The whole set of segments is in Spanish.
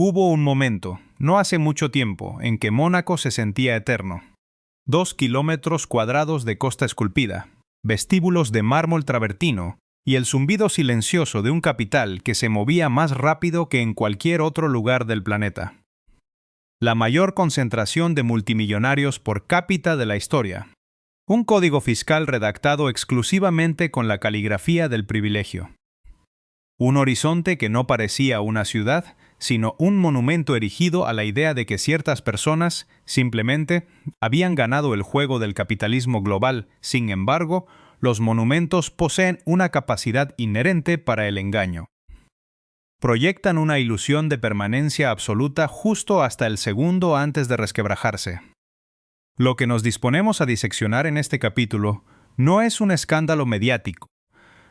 Hubo un momento, no hace mucho tiempo, en que Mónaco se sentía eterno. 2 kilómetros cuadrados de costa esculpida, vestíbulos de mármol travertino y el zumbido silencioso de un capital que se movía más rápido que en cualquier otro lugar del planeta. La mayor concentración de multimillonarios por cápita de la historia. Un código fiscal redactado exclusivamente con la caligrafía del privilegio. Un horizonte que no parecía una ciudad, sino un monumento erigido a la idea de que ciertas personas, simplemente, habían ganado el juego del capitalismo global. Sin embargo, los monumentos poseen una capacidad inherente para el engaño. Proyectan una ilusión de permanencia absoluta justo hasta el segundo antes de resquebrajarse. Lo que nos disponemos a diseccionar en este capítulo no es un escándalo mediático,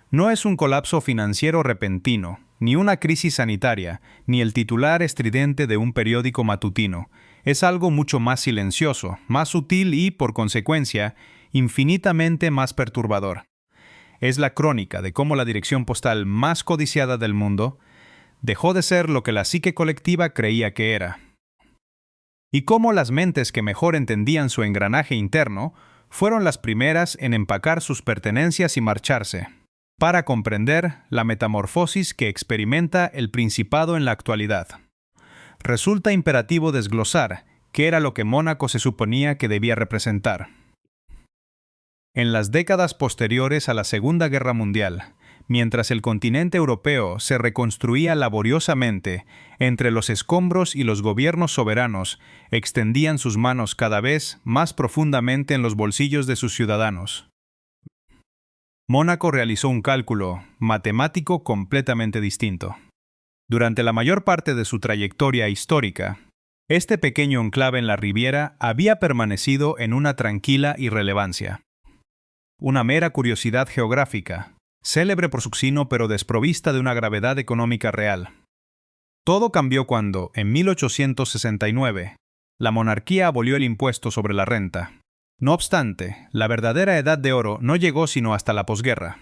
no es un colapso financiero repentino, ni una crisis sanitaria, ni el titular estridente de un periódico matutino. Es algo mucho más silencioso, más sutil y, por consecuencia, infinitamente más perturbador. Es la crónica de cómo la dirección postal más codiciada del mundo dejó de ser lo que la psique colectiva creía que era. Y cómo las mentes que mejor entendían su engranaje interno fueron las primeras en empacar sus pertenencias y marcharse, para comprender la metamorfosis que experimenta el Principado en la actualidad. Resulta imperativo desglosar qué era lo que Mónaco se suponía que debía representar. En las décadas posteriores a la Segunda Guerra Mundial, mientras el continente europeo se reconstruía laboriosamente, entre los escombros y los gobiernos soberanos extendían sus manos cada vez más profundamente en los bolsillos de sus ciudadanos. Mónaco realizó un cálculo matemático completamente distinto. Durante la mayor parte de su trayectoria histórica, este pequeño enclave en la Riviera había permanecido en una tranquila irrelevancia. Una mera curiosidad geográfica, célebre por su sino pero desprovista de una gravedad económica real. Todo cambió cuando, en 1869, la monarquía abolió el impuesto sobre la renta. No obstante, la verdadera edad de oro no llegó sino hasta la posguerra.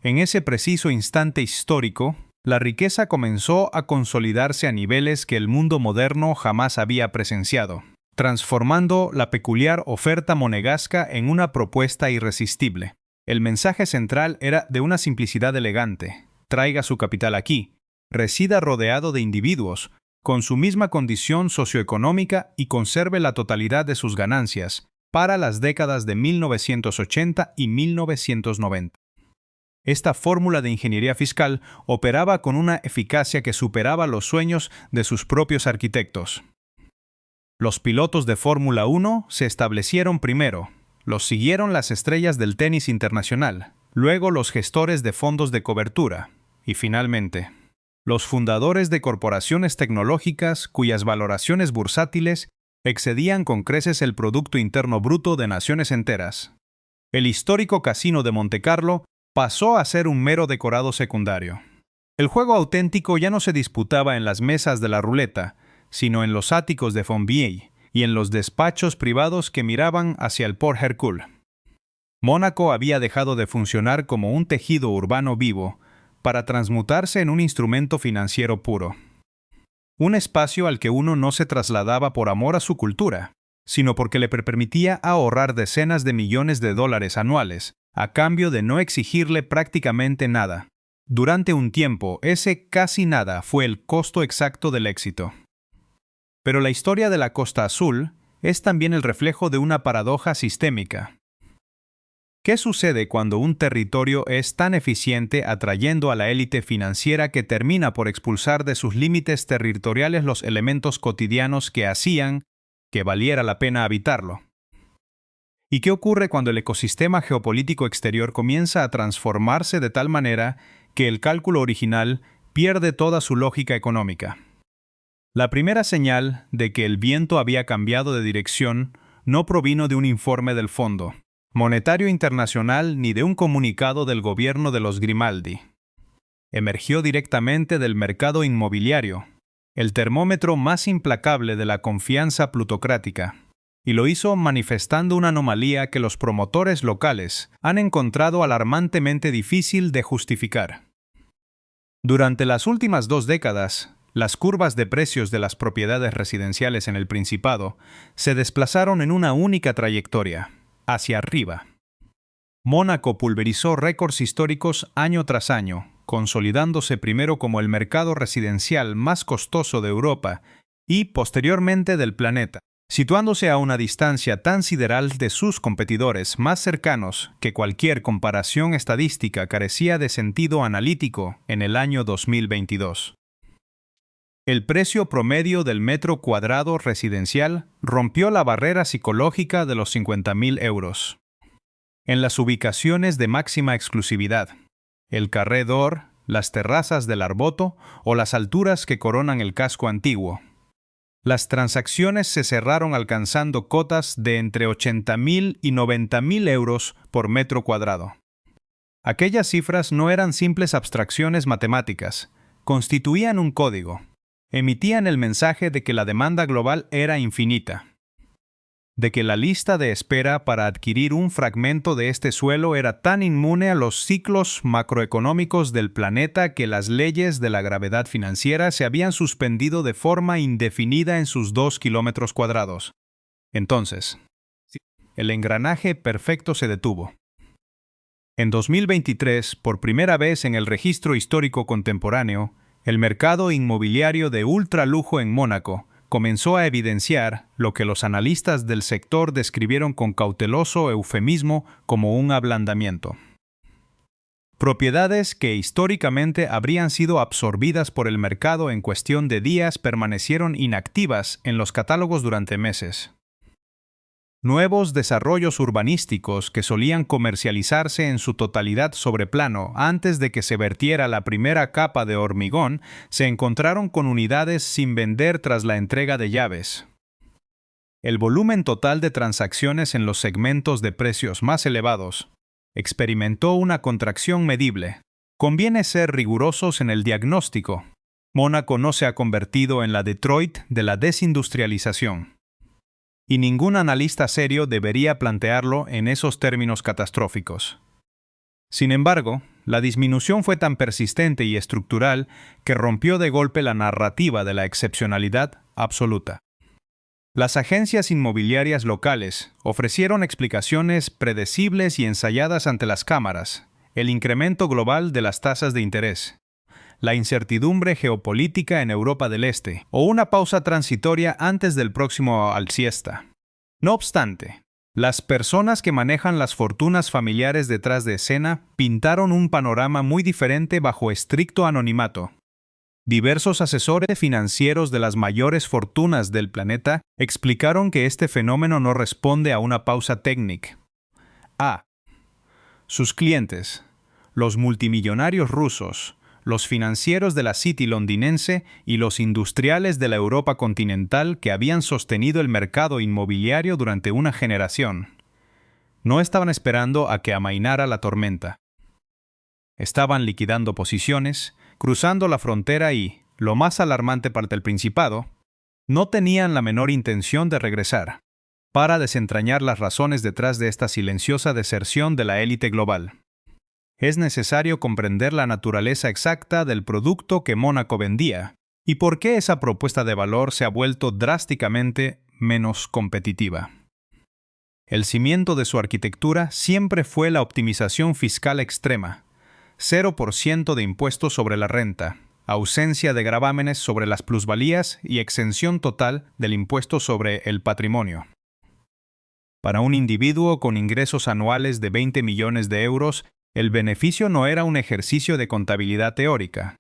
En ese preciso instante histórico, la riqueza comenzó a consolidarse a niveles que el mundo moderno jamás había presenciado, transformando la peculiar oferta monegasca en una propuesta irresistible. El mensaje central era de una simplicidad elegante: traiga su capital aquí, resida rodeado de individuos, con su misma condición socioeconómica y conserve la totalidad de sus ganancias, para las décadas de 1980 y 1990. Esta fórmula de ingeniería fiscal operaba con una eficacia que superaba los sueños de sus propios arquitectos. Los pilotos de Fórmula 1 se establecieron primero, los siguieron las estrellas del tenis internacional, luego los gestores de fondos de cobertura, y finalmente, los fundadores de corporaciones tecnológicas cuyas valoraciones bursátiles excedían con creces el Producto Interno Bruto de naciones enteras. El histórico casino de Montecarlo pasó a ser un mero decorado secundario. El juego auténtico ya no se disputaba en las mesas de la ruleta, sino en los áticos de Fontvieille y en los despachos privados que miraban hacia el Port Hercule. Mónaco había dejado de funcionar como un tejido urbano vivo para transmutarse en un instrumento financiero puro. Un espacio al que uno no se trasladaba por amor a su cultura, sino porque le permitía ahorrar decenas de millones de dólares anuales, a cambio de no exigirle prácticamente nada. Durante un tiempo, ese casi nada fue el costo exacto del éxito. Pero la historia de la Costa Azul es también el reflejo de una paradoja sistémica. ¿Qué sucede cuando un territorio es tan eficiente atrayendo a la élite financiera que termina por expulsar de sus límites territoriales los elementos cotidianos que hacían que valiera la pena habitarlo? ¿Y qué ocurre cuando el ecosistema geopolítico exterior comienza a transformarse de tal manera que el cálculo original pierde toda su lógica económica? La primera señal de que el viento había cambiado de dirección no provino de un informe del Fondo Monetario Internacional ni de un comunicado del gobierno de los Grimaldi. Emergió directamente del mercado inmobiliario, el termómetro más implacable de la confianza plutocrática, y lo hizo manifestando una anomalía que los promotores locales han encontrado alarmantemente difícil de justificar. Durante las últimas 2 décadas, las curvas de precios de las propiedades residenciales en el Principado se desplazaron en una única trayectoria, hacia arriba. Mónaco pulverizó récords históricos año tras año, consolidándose primero como el mercado residencial más costoso de Europa y, posteriormente, del planeta, situándose a una distancia tan sideral de sus competidores más cercanos que cualquier comparación estadística carecía de sentido analítico en el año 2022. El precio promedio del metro cuadrado residencial rompió la barrera psicológica de los 50.000 euros. En las ubicaciones de máxima exclusividad, el Carré d'Or, las terrazas del Arboto o las alturas que coronan el casco antiguo, las transacciones se cerraron alcanzando cotas de entre 80.000 y 90.000 euros por metro cuadrado. Aquellas cifras no eran simples abstracciones matemáticas, constituían un código, emitían el mensaje de que la demanda global era infinita, de que la lista de espera para adquirir un fragmento de este suelo era tan inmune a los ciclos macroeconómicos del planeta que las leyes de la gravedad financiera se habían suspendido de forma indefinida en sus 2 kilómetros cuadrados. Entonces, el engranaje perfecto se detuvo. En 2023, por primera vez en el registro histórico contemporáneo, el mercado inmobiliario de ultralujo en Mónaco comenzó a evidenciar lo que los analistas del sector describieron con cauteloso eufemismo como un ablandamiento. Propiedades que históricamente habrían sido absorbidas por el mercado en cuestión de días permanecieron inactivas en los catálogos durante meses. Nuevos desarrollos urbanísticos que solían comercializarse en su totalidad sobre plano antes de que se vertiera la primera capa de hormigón se encontraron con unidades sin vender tras la entrega de llaves. El volumen total de transacciones en los segmentos de precios más elevados experimentó una contracción medible. Conviene ser rigurosos en el diagnóstico. Mónaco no se ha convertido en la Detroit de la desindustrialización. Y ningún analista serio debería plantearlo en esos términos catastróficos. Sin embargo, la disminución fue tan persistente y estructural que rompió de golpe la narrativa de la excepcionalidad absoluta. Las agencias inmobiliarias locales ofrecieron explicaciones predecibles y ensayadas ante las cámaras: el incremento global de las tasas de interés, la incertidumbre geopolítica en Europa del Este o una pausa transitoria antes del próximo alsiesta. No obstante, las personas que manejan las fortunas familiares detrás de escena pintaron un panorama muy diferente bajo estricto anonimato. Diversos asesores financieros de las mayores fortunas del planeta explicaron que este fenómeno no responde a una pausa técnica. Sus clientes, los multimillonarios rusos, los financieros de la City londinense y los industriales de la Europa continental que habían sostenido el mercado inmobiliario durante una generación, no estaban esperando a que amainara la tormenta. Estaban liquidando posiciones, cruzando la frontera y, lo más alarmante para el Principado, no tenían la menor intención de regresar, para desentrañar las razones detrás de esta silenciosa deserción de la élite global. Es necesario comprender la naturaleza exacta del producto que Mónaco vendía y por qué esa propuesta de valor se ha vuelto drásticamente menos competitiva. El cimiento de su arquitectura siempre fue la optimización fiscal extrema: 0% de impuestos sobre la renta, ausencia de gravámenes sobre las plusvalías y exención total del impuesto sobre el patrimonio. Para un individuo con ingresos anuales de 20 millones de euros, el beneficio no era un ejercicio de contabilidad teórica.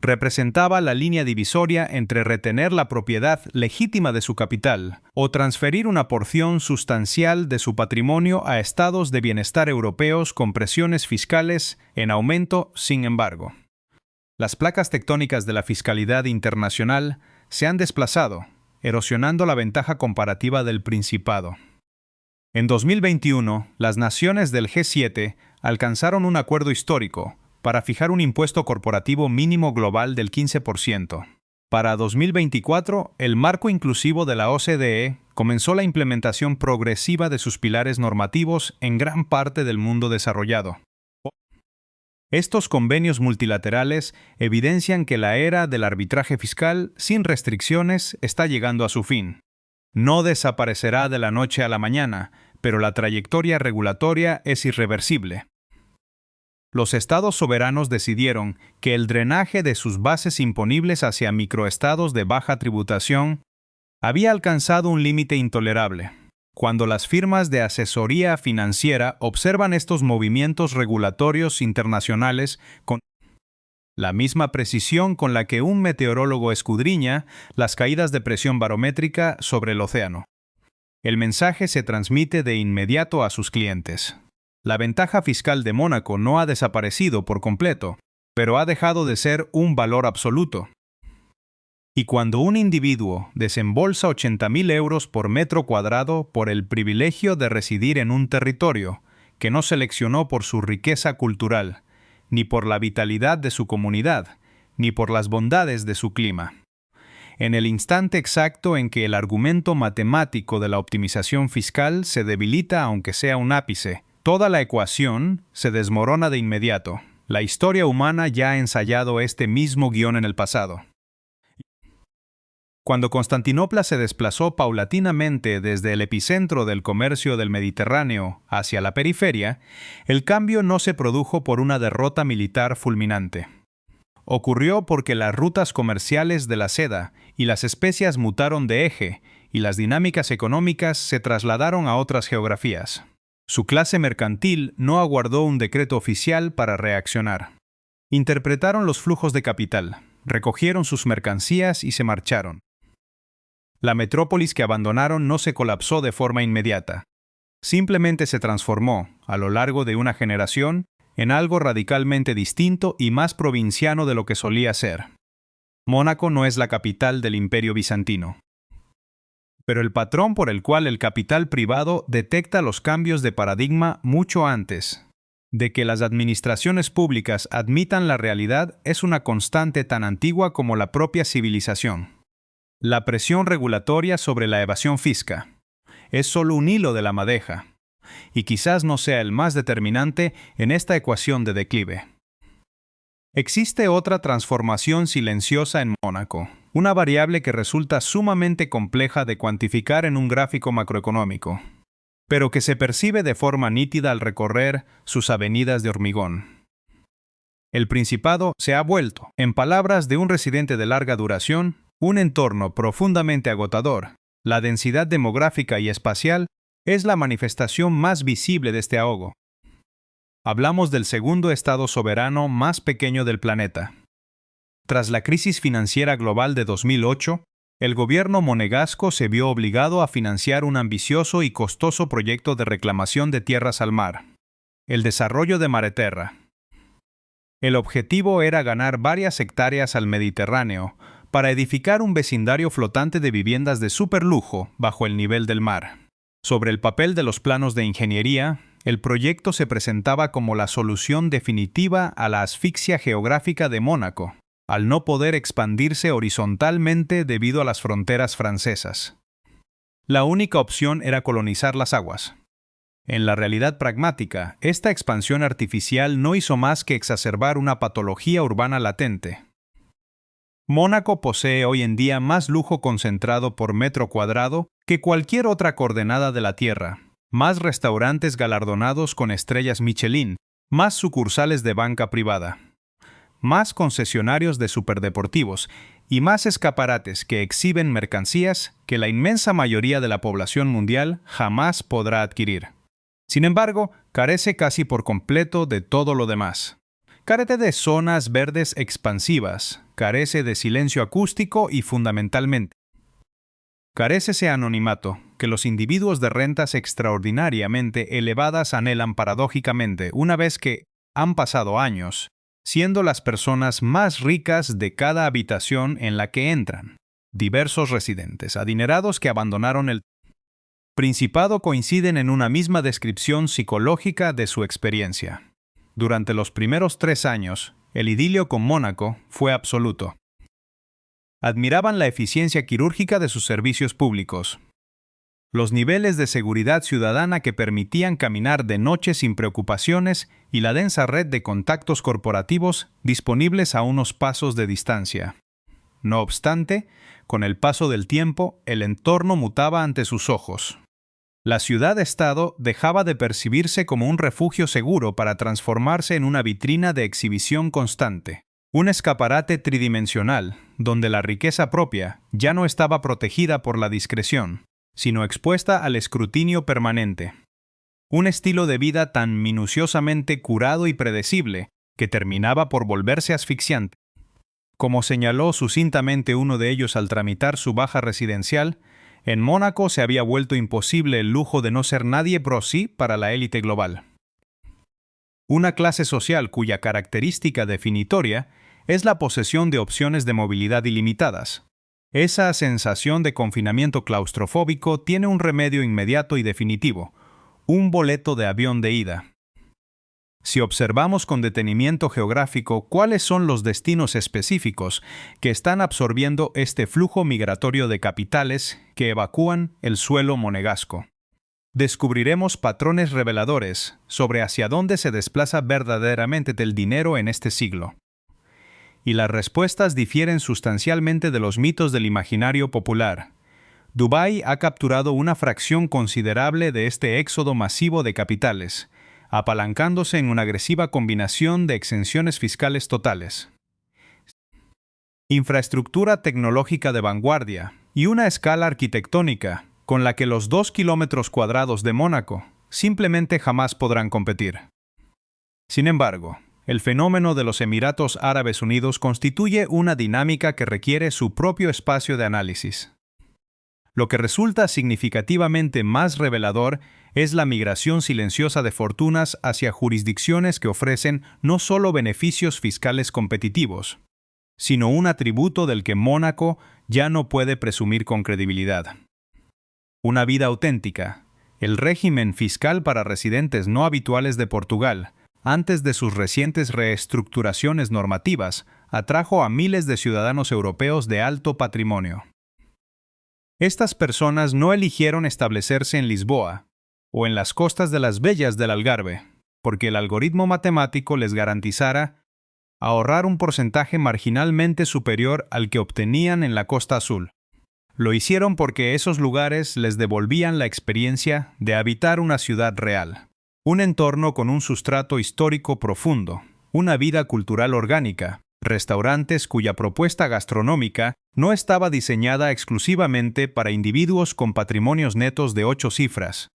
Representaba la línea divisoria entre retener la propiedad legítima de su capital o transferir una porción sustancial de su patrimonio a estados de bienestar europeos con presiones fiscales en aumento. Sin embargo, las placas tectónicas de la fiscalidad internacional se han desplazado, erosionando la ventaja comparativa del Principado. En 2021, las naciones del G7 alcanzaron un acuerdo histórico para fijar un impuesto corporativo mínimo global del 15%. Para 2024, el marco inclusivo de la OCDE comenzó la implementación progresiva de sus pilares normativos en gran parte del mundo desarrollado. Estos convenios multilaterales evidencian que la era del arbitraje fiscal sin restricciones está llegando a su fin. No desaparecerá de la noche a la mañana, pero la trayectoria regulatoria es irreversible. Los estados soberanos decidieron que el drenaje de sus bases imponibles hacia microestados de baja tributación había alcanzado un límite intolerable. Cuando las firmas de asesoría financiera observan estos movimientos regulatorios internacionales con la misma precisión con la que un meteorólogo escudriña las caídas de presión barométrica sobre el océano, el mensaje se transmite de inmediato a sus clientes. La ventaja fiscal de Mónaco no ha desaparecido por completo, pero ha dejado de ser un valor absoluto. Y cuando un individuo desembolsa 80.000 euros por metro cuadrado por el privilegio de residir en un territorio que no seleccionó por su riqueza cultural, ni por la vitalidad de su comunidad, ni por las bondades de su clima, en el instante exacto en que el argumento matemático de la optimización fiscal se debilita aunque sea un ápice, toda la ecuación se desmorona de inmediato. La historia humana ya ha ensayado este mismo guión en el pasado. Cuando Constantinopla se desplazó paulatinamente desde el epicentro del comercio del Mediterráneo hacia la periferia, el cambio no se produjo por una derrota militar fulminante. Ocurrió porque las rutas comerciales de la seda y las especias mutaron de eje y las dinámicas económicas se trasladaron a otras geografías. Su clase mercantil no aguardó un decreto oficial para reaccionar. Interpretaron los flujos de capital, recogieron sus mercancías y se marcharon. La metrópolis que abandonaron no se colapsó de forma inmediata. Simplemente se transformó, a lo largo de una generación, en algo radicalmente distinto y más provinciano de lo que solía ser. Mónaco no es la capital del Imperio bizantino. Pero el patrón por el cual el capital privado detecta los cambios de paradigma mucho antes de que las administraciones públicas admitan la realidad es una constante tan antigua como la propia civilización. La presión regulatoria sobre la evasión fiscal es solo un hilo de la madeja, y quizás no sea el más determinante en esta ecuación de declive. Existe otra transformación silenciosa en Mónaco, una variable que resulta sumamente compleja de cuantificar en un gráfico macroeconómico, pero que se percibe de forma nítida al recorrer sus avenidas de hormigón. El Principado se ha vuelto, en palabras de un residente de larga duración, un entorno profundamente agotador. La densidad demográfica y espacial es la manifestación más visible de este ahogo. Hablamos del segundo estado soberano más pequeño del planeta. Tras la crisis financiera global de 2008, el gobierno monegasco se vio obligado a financiar un ambicioso y costoso proyecto de reclamación de tierras al mar, el desarrollo de Mareterra. El objetivo era ganar varias hectáreas al Mediterráneo para edificar un vecindario flotante de viviendas de superlujo bajo el nivel del mar. Sobre el papel de los planos de ingeniería, el proyecto se presentaba como la solución definitiva a la asfixia geográfica de Mónaco, al no poder expandirse horizontalmente debido a las fronteras francesas. La única opción era colonizar las aguas. En la realidad pragmática, esta expansión artificial no hizo más que exacerbar una patología urbana latente. Mónaco posee hoy en día más lujo concentrado por metro cuadrado que cualquier otra coordenada de la Tierra, más restaurantes galardonados con estrellas Michelin, más sucursales de banca privada, más concesionarios de superdeportivos y más escaparates que exhiben mercancías que la inmensa mayoría de la población mundial jamás podrá adquirir. Sin embargo, carece casi por completo de todo lo demás. Carece de zonas verdes expansivas, carece de silencio acústico y fundamentalmente, carece ese anonimato que los individuos de rentas extraordinariamente elevadas anhelan paradójicamente una vez que han pasado años, siendo las personas más ricas de cada habitación en la que entran. Diversos residentes adinerados que abandonaron el Principado coinciden en una misma descripción psicológica de su experiencia. Durante los primeros 3 años, el idilio con Mónaco fue absoluto. Admiraban la eficiencia quirúrgica de sus servicios públicos. los niveles de seguridad ciudadana que permitían caminar de noche sin preocupaciones y la densa red de contactos corporativos disponibles a unos pasos de distancia. No obstante, con el paso del tiempo, el entorno mutaba ante sus ojos. La ciudad-estado dejaba de percibirse como un refugio seguro para transformarse en una vitrina de exhibición constante, un escaparate tridimensional, donde la riqueza propia ya no estaba protegida por la discreción, sino expuesta al escrutinio permanente. Un estilo de vida tan minuciosamente curado y predecible que terminaba por volverse asfixiante. Como señaló sucintamente uno de ellos al tramitar su baja residencial, en Mónaco se había vuelto imposible el lujo de no ser nadie pro sí para la élite global. Una clase social cuya característica definitoria es la posesión de opciones de movilidad ilimitadas. Esa sensación de confinamiento claustrofóbico tiene un remedio inmediato y definitivo: un boleto de avión de ida. Si observamos con detenimiento geográfico cuáles son los destinos específicos que están absorbiendo este flujo migratorio de capitales que evacúan el suelo monegasco, descubriremos patrones reveladores sobre hacia dónde se desplaza verdaderamente el dinero en este siglo. Y las respuestas difieren sustancialmente de los mitos del imaginario popular. Dubái ha capturado una fracción considerable de este éxodo masivo de capitales, apalancándose en una agresiva combinación de exenciones fiscales totales, infraestructura tecnológica de vanguardia y una escala arquitectónica con la que los 2 kilómetros cuadrados de Mónaco simplemente jamás podrán competir. Sin embargo, el fenómeno de los Emiratos Árabes Unidos constituye una dinámica que requiere su propio espacio de análisis. Lo que resulta significativamente más revelador es la migración silenciosa de fortunas hacia jurisdicciones que ofrecen no solo beneficios fiscales competitivos, sino un atributo del que Mónaco ya no puede presumir con credibilidad: una vida auténtica. El régimen fiscal para residentes no habituales de Portugal, antes de sus recientes reestructuraciones normativas, atrajo a miles de ciudadanos europeos de alto patrimonio. Estas personas no eligieron establecerse en Lisboa o en las costas de las Bellas del Algarve, porque el algoritmo matemático les garantizara ahorrar un porcentaje marginalmente superior al que obtenían en la Costa Azul. Lo hicieron porque esos lugares les devolvían la experiencia de habitar una ciudad real, un entorno con un sustrato histórico profundo, una vida cultural orgánica, restaurantes cuya propuesta gastronómica no estaba diseñada exclusivamente para individuos con patrimonios netos de 8 cifras,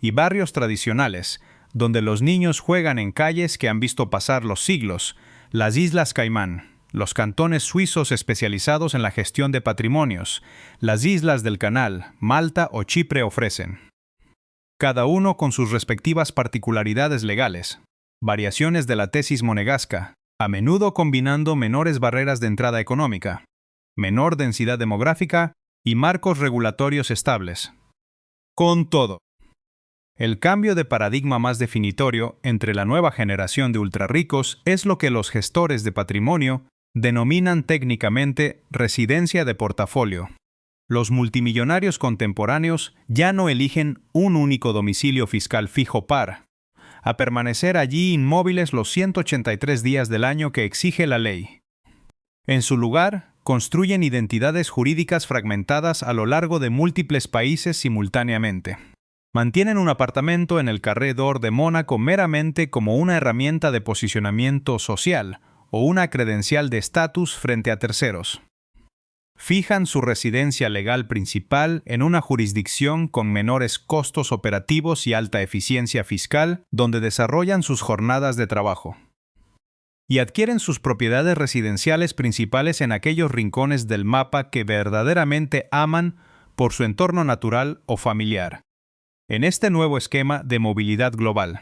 y barrios tradicionales, donde los niños juegan en calles que han visto pasar los siglos, las Islas Caimán, los cantones suizos especializados en la gestión de patrimonios, las islas del Canal, Malta o Chipre ofrecen. Cada uno con sus respectivas particularidades legales, variaciones de la tesis monegasca, a menudo combinando menores barreras de entrada económica, menor densidad demográfica y marcos regulatorios estables. Con todo, el cambio de paradigma más definitorio entre la nueva generación de ultrarricos es lo que los gestores de patrimonio denominan técnicamente residencia de portafolio. Los multimillonarios contemporáneos ya no eligen un único domicilio fiscal fijo a permanecer allí inmóviles los 183 días del año que exige la ley. En su lugar, construyen identidades jurídicas fragmentadas a lo largo de múltiples países simultáneamente. Mantienen un apartamento en el Carré d'Or de Mónaco meramente como una herramienta de posicionamiento social o una credencial de estatus frente a terceros. Fijan su residencia legal principal en una jurisdicción con menores costos operativos y alta eficiencia fiscal, donde desarrollan sus jornadas de trabajo. Y adquieren sus propiedades residenciales principales en aquellos rincones del mapa que verdaderamente aman por su entorno natural o familiar. En este nuevo esquema de movilidad global,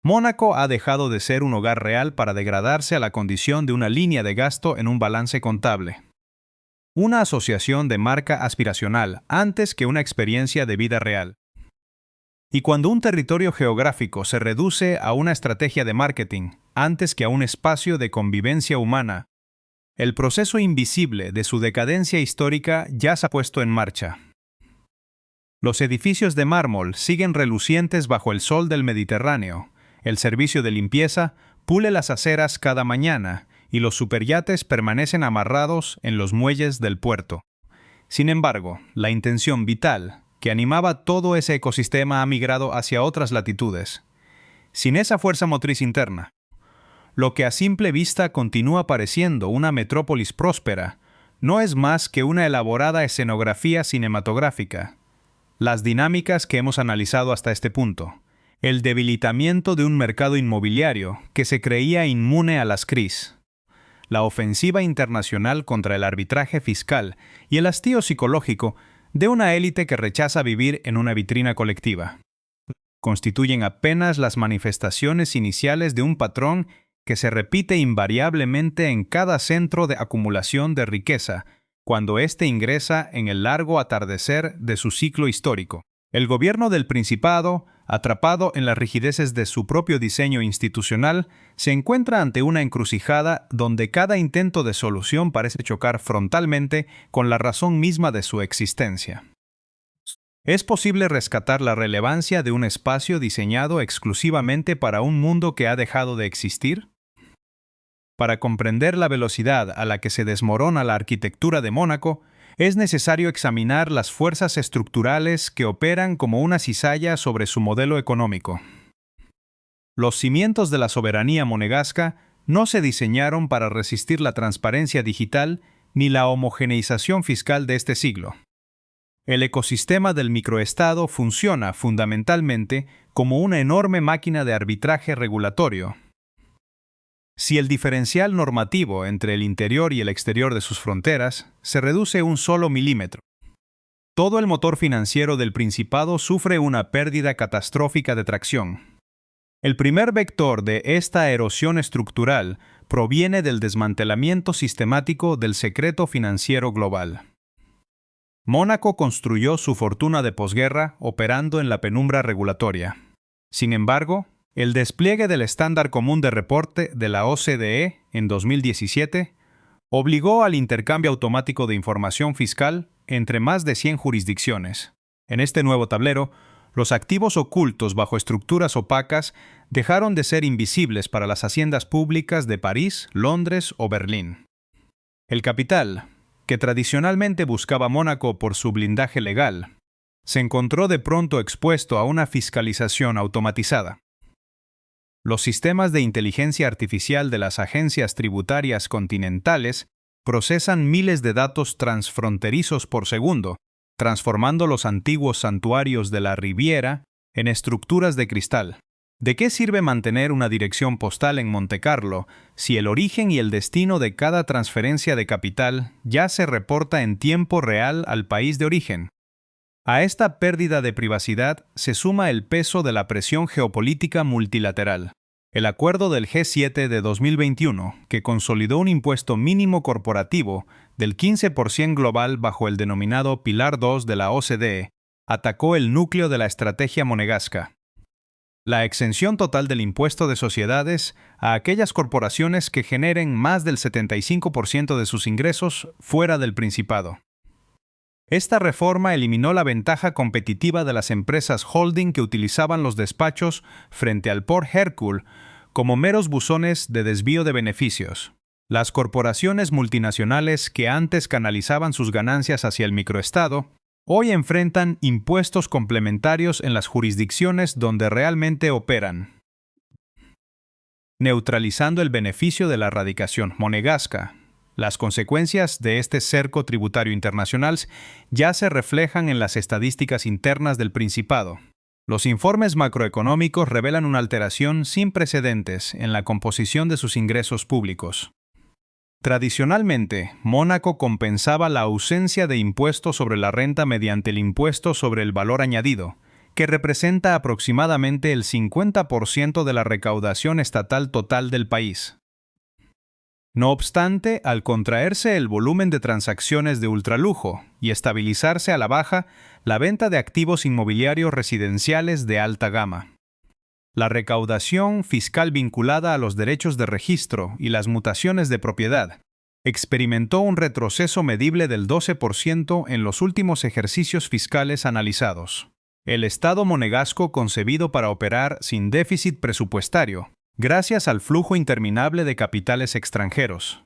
Mónaco ha dejado de ser un hogar real para degradarse a la condición de una línea de gasto en un balance contable. Una asociación de marca aspiracional antes que una experiencia de vida real. Y cuando un territorio geográfico se reduce a una estrategia de marketing antes que a un espacio de convivencia humana, el proceso invisible de su decadencia histórica ya se ha puesto en marcha. Los edificios de mármol siguen relucientes bajo el sol del Mediterráneo. El servicio de limpieza pule las aceras cada mañana y los superyates permanecen amarrados en los muelles del puerto. Sin embargo, la intención vital que animaba todo ese ecosistema ha migrado hacia otras latitudes. Sin esa fuerza motriz interna, lo que a simple vista continúa pareciendo una metrópolis próspera, no es más que una elaborada escenografía cinematográfica. Las dinámicas que hemos analizado hasta este punto, el debilitamiento de un mercado inmobiliario que se creía inmune a las crisis, la ofensiva internacional contra el arbitraje fiscal y el hastío psicológico de una élite que rechaza vivir en una vitrina colectiva, constituyen apenas las manifestaciones iniciales de un patrón que se repite invariablemente en cada centro de acumulación de riqueza, cuando éste ingresa en el largo atardecer de su ciclo histórico. El gobierno del Principado, atrapado en las rigideces de su propio diseño institucional, se encuentra ante una encrucijada donde cada intento de solución parece chocar frontalmente con la razón misma de su existencia. ¿Es posible rescatar la relevancia de un espacio diseñado exclusivamente para un mundo que ha dejado de existir? Para comprender la velocidad a la que se desmorona la arquitectura de Mónaco, es necesario examinar las fuerzas estructurales que operan como una cizalla sobre su modelo económico. Los cimientos de la soberanía monegasca no se diseñaron para resistir la transparencia digital ni la homogeneización fiscal de este siglo. El ecosistema del microestado funciona fundamentalmente como una enorme máquina de arbitraje regulatorio. Si el diferencial normativo entre el interior y el exterior de sus fronteras se reduce un solo milímetro, todo el motor financiero del Principado sufre una pérdida catastrófica de tracción. El primer vector de esta erosión estructural proviene del desmantelamiento sistemático del secreto financiero global. Mónaco construyó su fortuna de posguerra operando en la penumbra regulatoria. Sin embargo, el despliegue del estándar común de reporte de la OCDE en 2017 obligó al intercambio automático de información fiscal entre más de 100 jurisdicciones. En este nuevo tablero, los activos ocultos bajo estructuras opacas dejaron de ser invisibles para las haciendas públicas de París, Londres o Berlín. El capital, que tradicionalmente buscaba Mónaco por su blindaje legal, se encontró de pronto expuesto a una fiscalización automatizada. Los sistemas de inteligencia artificial de las agencias tributarias continentales procesan miles de datos transfronterizos por segundo, transformando los antiguos santuarios de la Riviera en estructuras de cristal. ¿De qué sirve mantener una dirección postal en Montecarlo si el origen y el destino de cada transferencia de capital ya se reporta en tiempo real al país de origen? A esta pérdida de privacidad se suma el peso de la presión geopolítica multilateral. El acuerdo del G7 de 2021, que consolidó un impuesto mínimo corporativo del 15% global bajo el denominado Pilar 2 de la OCDE, atacó el núcleo de la estrategia monegasca: la exención total del impuesto de sociedades a aquellas corporaciones que generen más del 75% de sus ingresos fuera del Principado. Esta reforma eliminó la ventaja competitiva de las empresas holding que utilizaban los despachos frente al Port Hercule como meros buzones de desvío de beneficios. Las corporaciones multinacionales que antes canalizaban sus ganancias hacia el microestado, hoy enfrentan impuestos complementarios en las jurisdicciones donde realmente operan, neutralizando el beneficio de la radicación monegasca. Las consecuencias de este cerco tributario internacional ya se reflejan en las estadísticas internas del Principado. Los informes macroeconómicos revelan una alteración sin precedentes en la composición de sus ingresos públicos. Tradicionalmente, Mónaco compensaba la ausencia de impuestos sobre la renta mediante el impuesto sobre el valor añadido, que representa aproximadamente el 50% de la recaudación estatal total del país. No obstante, al contraerse el volumen de transacciones de ultralujo y estabilizarse a la baja la venta de activos inmobiliarios residenciales de alta gama, la recaudación fiscal vinculada a los derechos de registro y las mutaciones de propiedad, experimentó un retroceso medible del 12% en los últimos ejercicios fiscales analizados. El Estado monegasco, concebido para operar sin déficit presupuestario, gracias al flujo interminable de capitales extranjeros,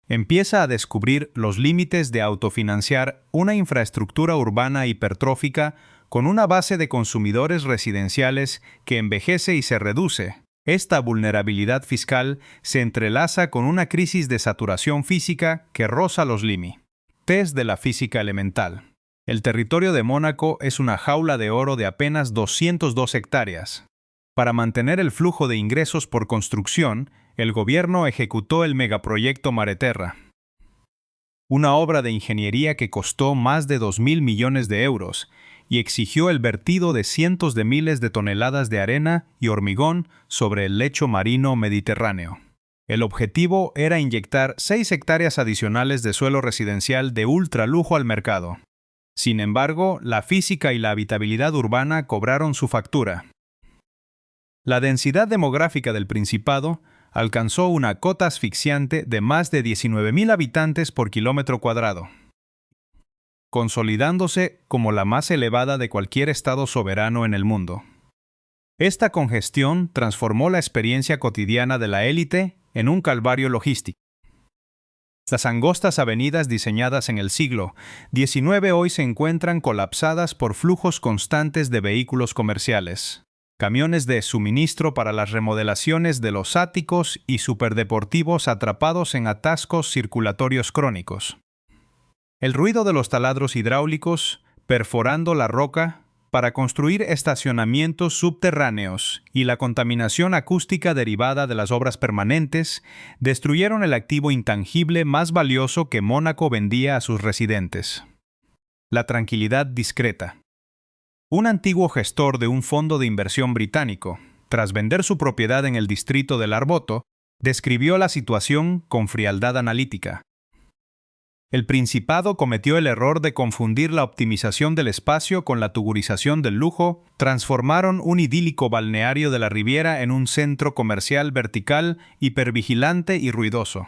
empieza a descubrir los límites de autofinanciar una infraestructura urbana hipertrófica con una base de consumidores residenciales que envejece y se reduce. Esta vulnerabilidad fiscal se entrelaza con una crisis de saturación física que roza los límites de la física elemental. El territorio de Mónaco es una jaula de oro de apenas 202 hectáreas. Para mantener el flujo de ingresos por construcción, el gobierno ejecutó el megaproyecto Mareterra, una obra de ingeniería que costó más de 2.000 millones de euros y exigió el vertido de cientos de miles de toneladas de arena y hormigón sobre el lecho marino mediterráneo. El objetivo era inyectar 6 hectáreas adicionales de suelo residencial de ultralujo al mercado. Sin embargo, la física y la habitabilidad urbana cobraron su factura. La densidad demográfica del Principado alcanzó una cota asfixiante de más de 19.000 habitantes por kilómetro cuadrado, consolidándose como la más elevada de cualquier estado soberano en el mundo. Esta congestión transformó la experiencia cotidiana de la élite en un calvario logístico. Las angostas avenidas diseñadas en el siglo XIX hoy se encuentran colapsadas por flujos constantes de vehículos comerciales, camiones de suministro para las remodelaciones de los áticos y superdeportivos atrapados en atascos circulatorios crónicos. El ruido de los taladros hidráulicos perforando la roca para construir estacionamientos subterráneos y la contaminación acústica derivada de las obras permanentes destruyeron el activo intangible más valioso que Mónaco vendía a sus residentes: la tranquilidad discreta. Un antiguo gestor de un fondo de inversión británico, tras vender su propiedad en el distrito del Arboto, describió la situación con frialdad analítica. El Principado cometió el error de confundir la optimización del espacio con la tugurización del lujo. Transformaron un idílico balneario de la Riviera en un centro comercial vertical, hipervigilante y ruidoso,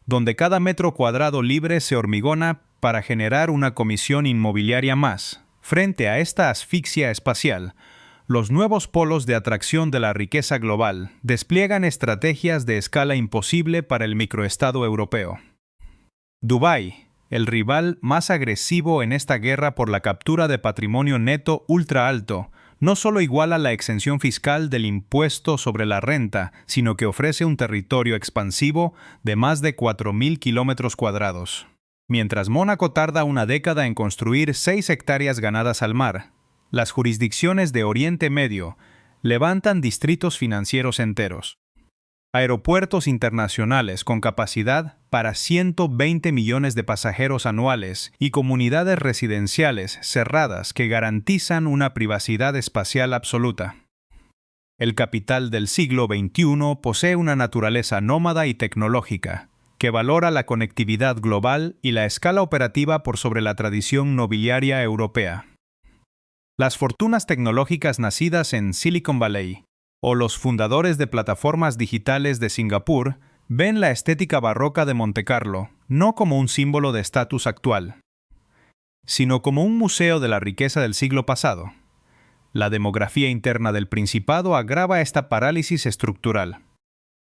donde cada metro cuadrado libre se hormigona para generar una comisión inmobiliaria más. Frente a esta asfixia espacial, los nuevos polos de atracción de la riqueza global despliegan estrategias de escala imposible para el microestado europeo. Dubái, el rival más agresivo en esta guerra por la captura de patrimonio neto ultra alto, no solo iguala la exención fiscal del impuesto sobre la renta, sino que ofrece un territorio expansivo de más de 4.000 kilómetros cuadrados. Mientras Mónaco tarda una década en construir 6 hectáreas ganadas al mar, las jurisdicciones de Oriente Medio levantan distritos financieros enteros, aeropuertos internacionales con capacidad para 120 millones de pasajeros anuales y comunidades residenciales cerradas que garantizan una privacidad espacial absoluta. El capital del siglo XXI posee una naturaleza nómada y tecnológica, que valora la conectividad global y la escala operativa por sobre la tradición nobiliaria europea. Las fortunas tecnológicas nacidas en Silicon Valley o los fundadores de plataformas digitales de Singapur ven la estética barroca de Montecarlo no como un símbolo de estatus actual, sino como un museo de la riqueza del siglo pasado. La demografía interna del Principado agrava esta parálisis estructural.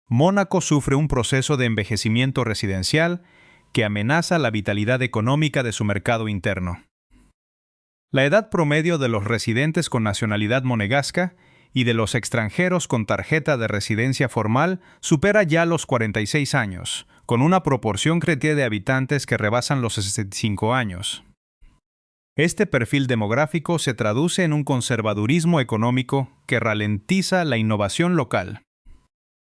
Mónaco sufre un proceso de envejecimiento residencial que amenaza la vitalidad económica de su mercado interno. La edad promedio de los residentes con nacionalidad monegasca y de los extranjeros con tarjeta de residencia formal supera ya los 46 años, con una proporción creciente de habitantes que rebasan los 65 años. Este perfil demográfico se traduce en un conservadurismo económico que ralentiza la innovación local.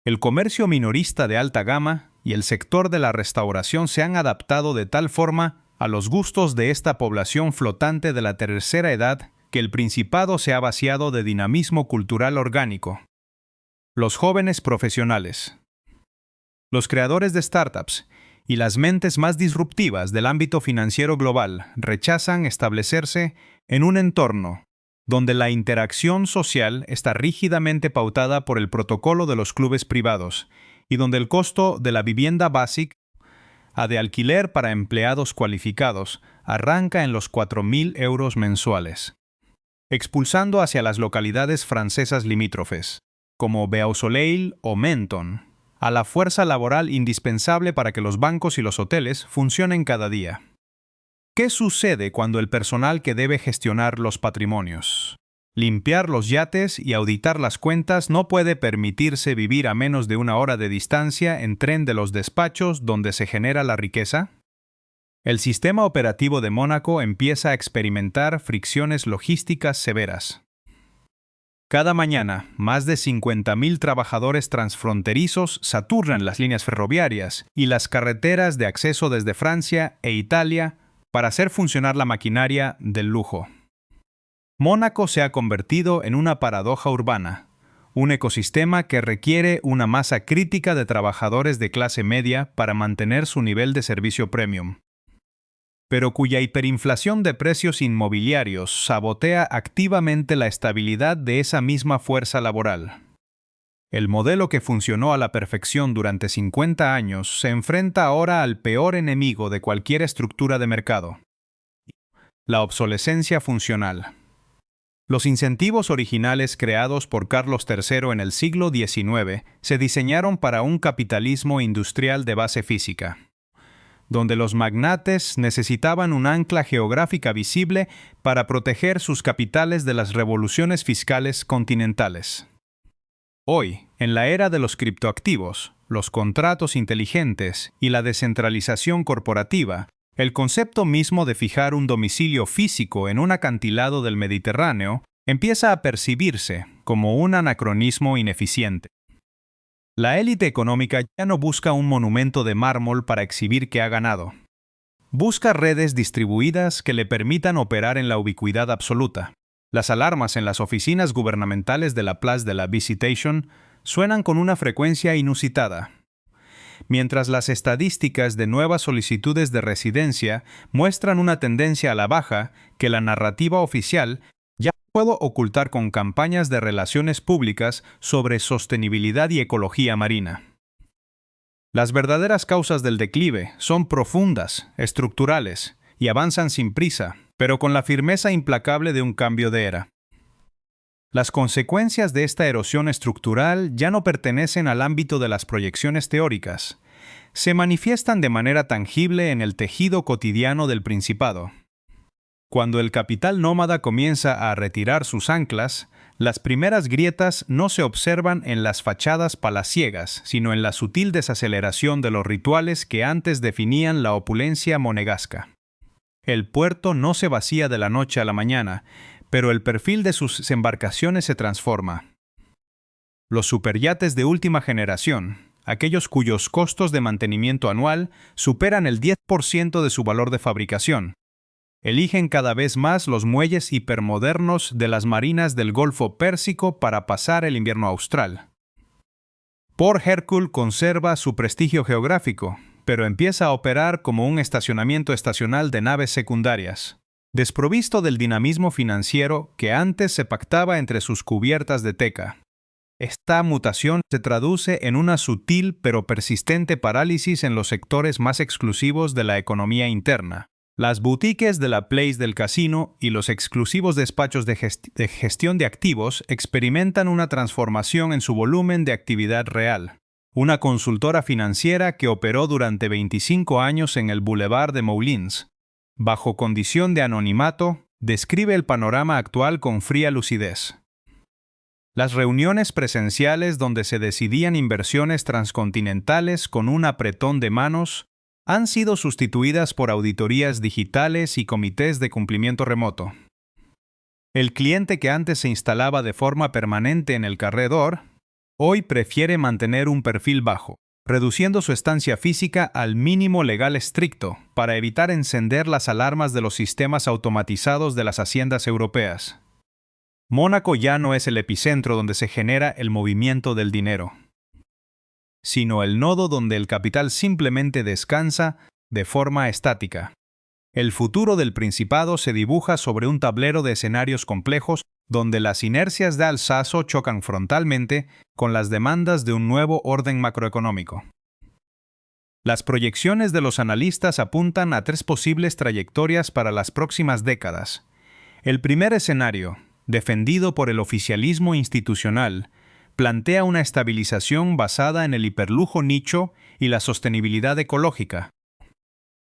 El comercio minorista de alta gama y el sector de la restauración se han adaptado de tal forma a los gustos de esta población flotante de la tercera edad que el Principado se ha vaciado de dinamismo cultural orgánico. Los jóvenes profesionales, los creadores de startups y las mentes más disruptivas del ámbito financiero global rechazan establecerse en un entorno donde la interacción social está rígidamente pautada por el protocolo de los clubes privados y donde el costo de la vivienda básica a de alquiler para empleados cualificados, arranca en los 4.000 euros mensuales, expulsando hacia las localidades francesas limítrofes, como Beausoleil o Menton, a la fuerza laboral indispensable para que los bancos y los hoteles funcionen cada día. ¿Qué sucede cuando el personal que debe gestionar los patrimonios, limpiar los yates y auditar las cuentas no puede permitirse vivir a menos de 1 hora de distancia en tren de los despachos donde se genera la riqueza? El sistema operativo de Mónaco empieza a experimentar fricciones logísticas severas. Cada mañana, más de 50.000 trabajadores transfronterizos saturnan las líneas ferroviarias y las carreteras de acceso desde Francia e Italia para hacer funcionar la maquinaria del lujo. Mónaco se ha convertido en una paradoja urbana, un ecosistema que requiere una masa crítica de trabajadores de clase media para mantener su nivel de servicio premium, pero cuya hiperinflación de precios inmobiliarios sabotea activamente la estabilidad de esa misma fuerza laboral. El modelo que funcionó a la perfección durante 50 años se enfrenta ahora al peor enemigo de cualquier estructura de mercado: la obsolescencia funcional. Los incentivos originales creados por Carlos III en el siglo XIX se diseñaron para un capitalismo industrial de base física, donde los magnates necesitaban un ancla geográfica visible para proteger sus capitales de las revoluciones fiscales continentales. Hoy, en la era de los criptoactivos, los contratos inteligentes y la descentralización corporativa, el concepto mismo de fijar un domicilio físico en un acantilado del Mediterráneo empieza a percibirse como un anacronismo ineficiente. La élite económica ya no busca un monumento de mármol para exhibir que ha ganado. Busca redes distribuidas que le permitan operar en la ubicuidad absoluta. Las alarmas en las oficinas gubernamentales de la Place de la Visitation suenan con una frecuencia inusitada, mientras las estadísticas de nuevas solicitudes de residencia muestran una tendencia a la baja que la narrativa oficial ya puede ocultar con campañas de relaciones públicas sobre sostenibilidad y ecología marina. Las verdaderas causas del declive son profundas, estructurales, y avanzan sin prisa, pero con la firmeza implacable de un cambio de era. Las consecuencias de esta erosión estructural ya no pertenecen al ámbito de las proyecciones teóricas. Se manifiestan de manera tangible en el tejido cotidiano del Principado. Cuando el capital nómada comienza a retirar sus anclas, las primeras grietas no se observan en las fachadas palaciegas, sino en la sutil desaceleración de los rituales que antes definían la opulencia monegasca. El puerto no se vacía de la noche a la mañana, pero el perfil de sus embarcaciones se transforma. Los superyates de última generación, aquellos cuyos costos de mantenimiento anual superan el 10% de su valor de fabricación, eligen cada vez más los muelles hipermodernos de las marinas del Golfo Pérsico para pasar el invierno austral. Port Hercule conserva su prestigio geográfico, pero empieza a operar como un estacionamiento estacional de naves secundarias, desprovisto del dinamismo financiero que antes se pactaba entre sus cubiertas de teca. Esta mutación se traduce en una sutil pero persistente parálisis en los sectores más exclusivos de la economía interna. Las boutiques de la Place del Casino y los exclusivos despachos de gestión de activos experimentan una transformación en su volumen de actividad real. Una consultora financiera que operó durante 25 años en el Boulevard de Moulins, bajo condición de anonimato, describe el panorama actual con fría lucidez. Las reuniones presenciales donde se decidían inversiones transcontinentales con un apretón de manos han sido sustituidas por auditorías digitales y comités de cumplimiento remoto. El cliente que antes se instalaba de forma permanente en el Carré d'Or, hoy prefiere mantener un perfil bajo, reduciendo su estancia física al mínimo legal estricto para evitar encender las alarmas de los sistemas automatizados de las haciendas europeas. Mónaco ya no es el epicentro donde se genera el movimiento del dinero, sino el nodo donde el capital simplemente descansa de forma estática. El futuro del Principado se dibuja sobre un tablero de escenarios complejos donde las inercias de Alsazo chocan frontalmente con las demandas de un nuevo orden macroeconómico. Las proyecciones de los analistas apuntan a 3 posibles trayectorias para las próximas décadas. El primer escenario, defendido por el oficialismo institucional, plantea una estabilización basada en el hiperlujo nicho y la sostenibilidad ecológica.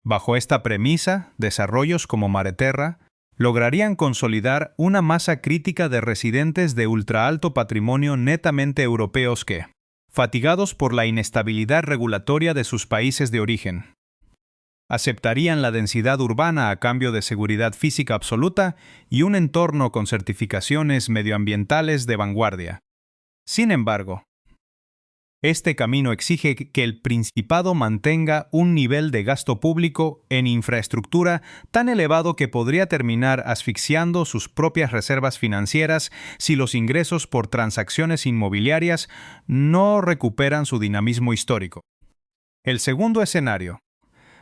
Bajo esta premisa, desarrollos como Mareterra lograrían consolidar una masa crítica de residentes de ultraalto patrimonio netamente europeos que, fatigados por la inestabilidad regulatoria de sus países de origen, aceptarían la densidad urbana a cambio de seguridad física absoluta y un entorno con certificaciones medioambientales de vanguardia. Sin embargo, este camino exige que el Principado mantenga un nivel de gasto público en infraestructura tan elevado que podría terminar asfixiando sus propias reservas financieras si los ingresos por transacciones inmobiliarias no recuperan su dinamismo histórico. El segundo escenario,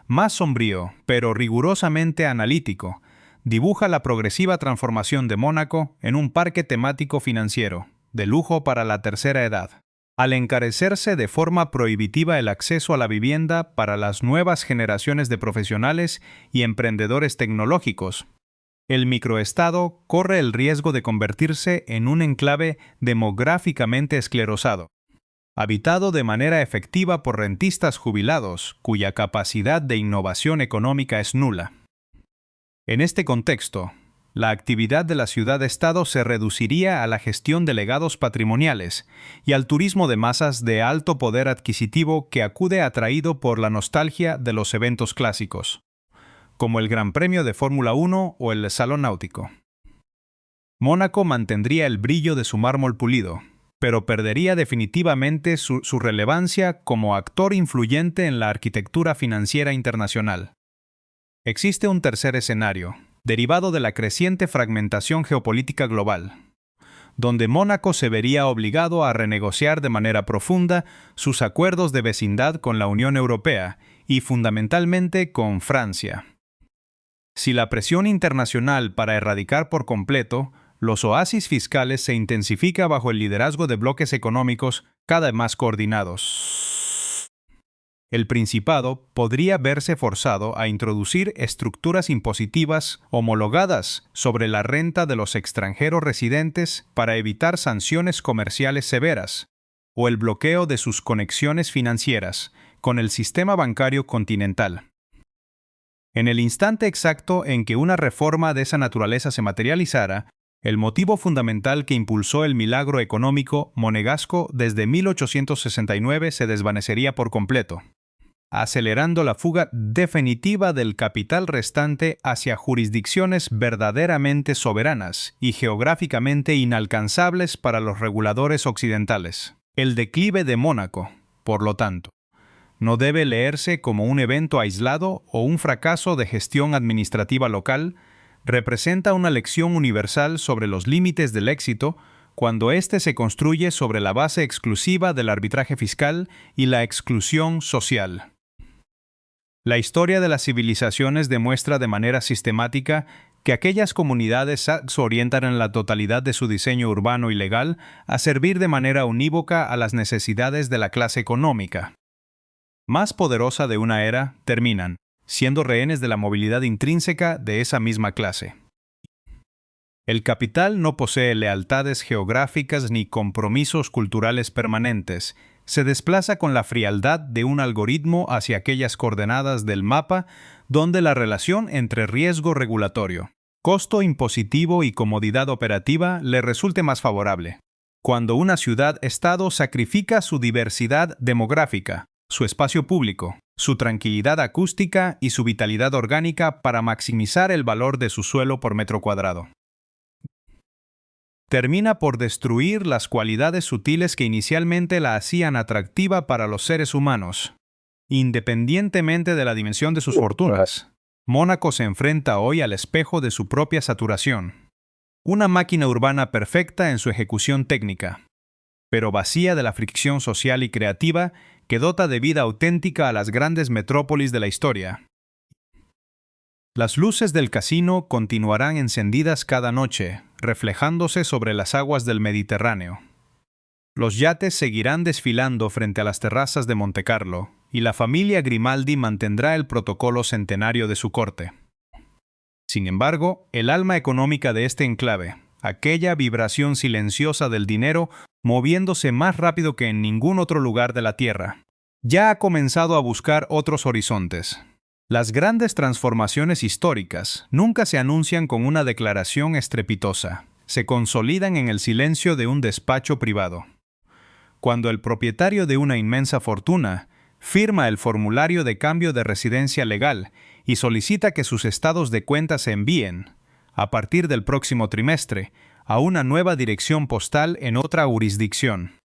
más sombrío, pero rigurosamente analítico, dibuja la progresiva transformación de Mónaco en un parque temático financiero, de lujo para la tercera edad. Al encarecerse de forma prohibitiva el acceso a la vivienda para las nuevas generaciones de profesionales y emprendedores tecnológicos, el microestado corre el riesgo de convertirse en un enclave demográficamente esclerosado, habitado de manera efectiva por rentistas jubilados cuya capacidad de innovación económica es nula. En este contexto, la actividad de la ciudad-estado se reduciría a la gestión de legados patrimoniales y al turismo de masas de alto poder adquisitivo que acude atraído por la nostalgia de los eventos clásicos, como el Gran Premio de Fórmula 1 o el Salón Náutico. Mónaco mantendría el brillo de su mármol pulido, pero perdería definitivamente su relevancia como actor influyente en la arquitectura financiera internacional. Existe un tercer escenario, derivado de la creciente fragmentación geopolítica global, donde Mónaco se vería obligado a renegociar de manera profunda sus acuerdos de vecindad con la Unión Europea y fundamentalmente con Francia. Si la presión internacional para erradicar por completo los oasis fiscales se intensifica bajo el liderazgo de bloques económicos cada vez más coordinados, el Principado podría verse forzado a introducir estructuras impositivas homologadas sobre la renta de los extranjeros residentes para evitar sanciones comerciales severas, o el bloqueo de sus conexiones financieras con el sistema bancario continental. En el instante exacto en que una reforma de esa naturaleza se materializara, el motivo fundamental que impulsó el milagro económico monegasco desde 1869 se desvanecería por completo, acelerando la fuga definitiva del capital restante hacia jurisdicciones verdaderamente soberanas y geográficamente inalcanzables para los reguladores occidentales. El declive de Mónaco, por lo tanto, no debe leerse como un evento aislado o un fracaso de gestión administrativa local. Representa una lección universal sobre los límites del éxito cuando éste se construye sobre la base exclusiva del arbitraje fiscal y la exclusión social. La historia de las civilizaciones demuestra de manera sistemática que aquellas comunidades se orientan en la totalidad de su diseño urbano y legal a servir de manera unívoca a las necesidades de la clase económica más poderosa de una era, terminan siendo rehenes de la movilidad intrínseca de esa misma clase. El capital no posee lealtades geográficas ni compromisos culturales permanentes. Se desplaza con la frialdad de un algoritmo hacia aquellas coordenadas del mapa donde la relación entre riesgo regulatorio, costo impositivo y comodidad operativa le resulte más favorable. Cuando una ciudad-estado sacrifica su diversidad demográfica, su espacio público, su tranquilidad acústica y su vitalidad orgánica para maximizar el valor de su suelo por metro cuadrado, termina por destruir las cualidades sutiles que inicialmente la hacían atractiva para los seres humanos. Independientemente de la dimensión de sus fortunas, Mónaco se enfrenta hoy al espejo de su propia saturación. Una máquina urbana perfecta en su ejecución técnica, pero vacía de la fricción social y creativa que dota de vida auténtica a las grandes metrópolis de la historia. Las luces del casino continuarán encendidas cada noche, reflejándose sobre las aguas del Mediterráneo. Los yates seguirán desfilando frente a las terrazas de Montecarlo, y la familia Grimaldi mantendrá el protocolo centenario de su corte. Sin embargo, el alma económica de este enclave, aquella vibración silenciosa del dinero moviéndose más rápido que en ningún otro lugar de la Tierra, ya ha comenzado a buscar otros horizontes. Las grandes transformaciones históricas nunca se anuncian con una declaración estrepitosa, se consolidan en el silencio de un despacho privado. Cuando el propietario de una inmensa fortuna firma el formulario de cambio de residencia legal y solicita que sus estados de cuenta se envíen, a partir del próximo trimestre, a una nueva dirección postal en otra jurisdicción.